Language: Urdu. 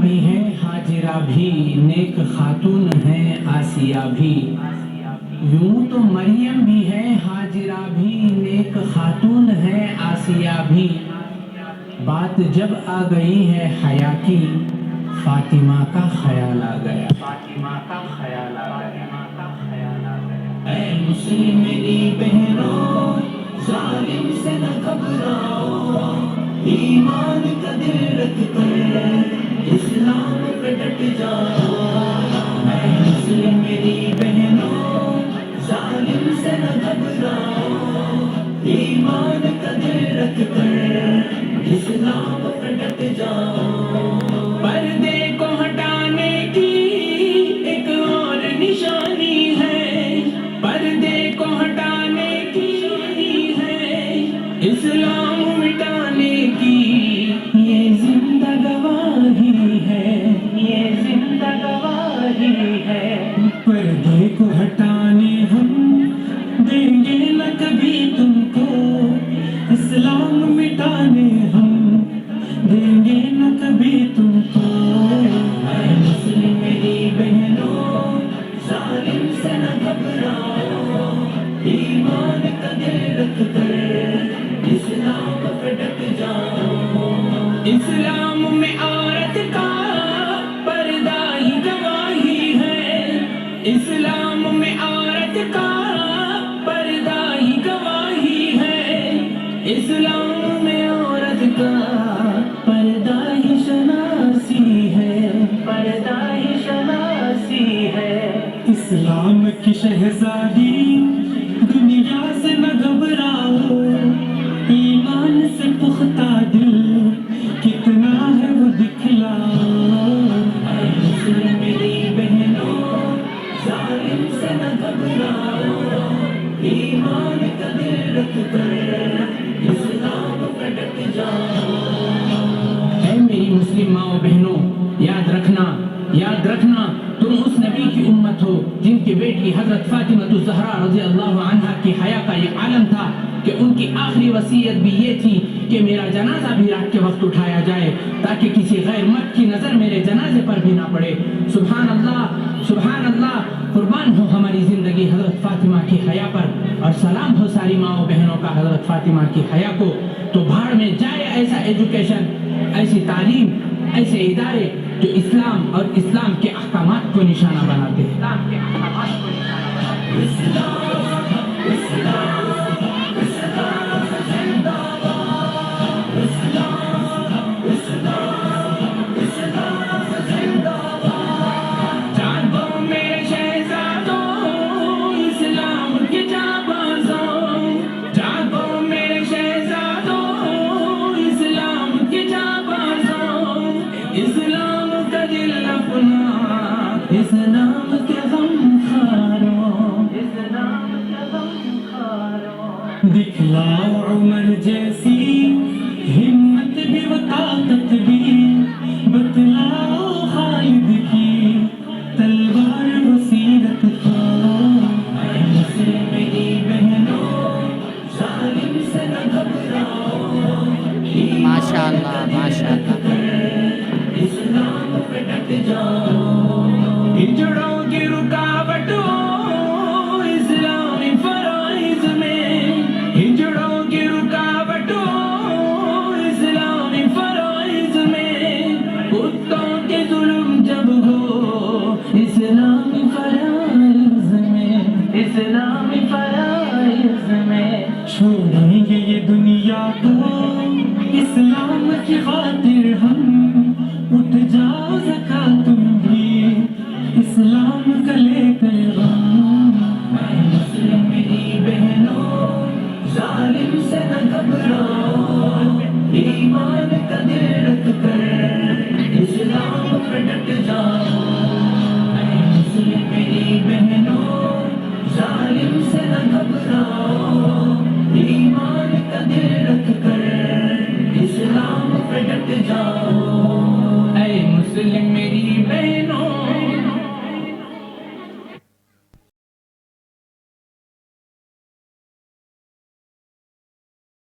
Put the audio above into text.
بھی ہے حاجرہ بھی، نیک خاتون ہے آسیہ بھی. یوں تو مریم بھی ہے حاجرہ بھی، نیک خاتون ہے آسیہ بھی. بات جب آ گئی ہے حیا کی، فاطمہ کا خیال آ گیا. فاطمہ کا خیال آ گیا. اے مسلم میری بہنوں، ظالم سے نہ گھبراؤ، ایمان کا دل رکھ کر اسلام پہ ڈٹ جاؤ. اے مسلم میری بہنوں، ظالم سے نہ گھبراؤ، ایمان کا دل رکھ کر اسلام پہ ڈٹ جاؤ. پردے کو ہٹانے کی ایک اور نشانی ہے، پردے کو ہٹانے کی ہے، اسلام مٹانے کی یہ زندہ گواہی ہے، یہ زندہ گواہی ہے. پردے کو ہٹانے ہم دیں گے نہ کبھی تم کو، اسلام مٹانے ہم دیں گے نہ کبھی تم کو. اے مسلم میری بہنوں، ظالم سے نہ گھبراؤ، ایمان کا دل رکھ کر اسلام پہ ڈٹ جاؤ. اسلام میں عورت کا پردہ ہی گواہی ہے، اسلام میں عورت کا پردہ ہی گواہی ہے، اسلام میں عورت کا پردہ ہی شناسی ہے، پردہ ہی شناسی ہے. اسلام کی شہزادی دنیا سے نہ گھبراؤ، ایمان سے پختہ دل کتنا ہے وہ دکھلاؤ. اے مسلم میری بہنوں، ظالم سے نہ گھبراؤ، ایمان کا دل رکھ کر اسلام پہ ڈٹ جاؤ. اے میری مسلم ماں و بہنوں، یاد رکھنا، یاد رکھنا، تم اس نبی کی امت ہو جن کی بیٹی حضرت فاطمہ الزہرا رضی اللہ عنہا کی حیا کا یہ عالم تھا کہ ان کی آخری وصیت بھی یہ تھی کہ میرا جنازہ بھی رات کے وقت اٹھایا جائے تاکہ کسی غیر مرد کی نظر میرے جنازے پر بھی نہ پڑے. سبحان اللہ، سبحان اللہ. قربان ہو ہماری زندگی حضرت فاطمہ کی حیا پر، اور سلام ہو ساری ماں و بہنوں کا حضرت فاطمہ کی حیا کو. تو بھاڑ میں جائے ایسا ایجوکیشن، ایسی تعلیم، ایسے ادارے جو اسلام اور اسلام کے احکامات کو نشانہ بناتے ہیں. اسلام کے احکامات کو نشانہ بناتے ہیں. اسلام، اسلام، اسلام زندہ باد، اسلام، اسلام، اسلام زندہ باد. جاگو میرے شہزادوں، اسلام کے جانبازوں، جاگو میرے شہزادوں، اسلام کے جانبازوں، اسلام کا دل اپنا، اسلام کے غم خاروں، اسلام کے غم خاروں. دکھلاؤ عمر جیسی ہمت بھی و طاقت بھی، بتلاؤ خالد کی تلوار و سیرت کو. اے مسلم میری بہنوں، ظالم سے نہ گھبراؤ، ماشاء اللہ، ماشاء اللہ. اسلام پہ ڈٹ جاؤ. ہجڑوں کی رکاوٹ ہو اسلامی فرائض میں، ہجڑوں کی رکاوٹ ہو اسلامی فرائض میں، کتوں کے ظلم جب ہو اسلامی فرائض میں، اسلامی فرائض میں. چھوڑیں گے یہ دنیا کو اسلام کی خاطر ہم، اٹھ جاؤ زکاة تم بھی اسلام کا لے کر غم. اے مسلم میری بہنوں، ظالم سے نہ گھبراؤ،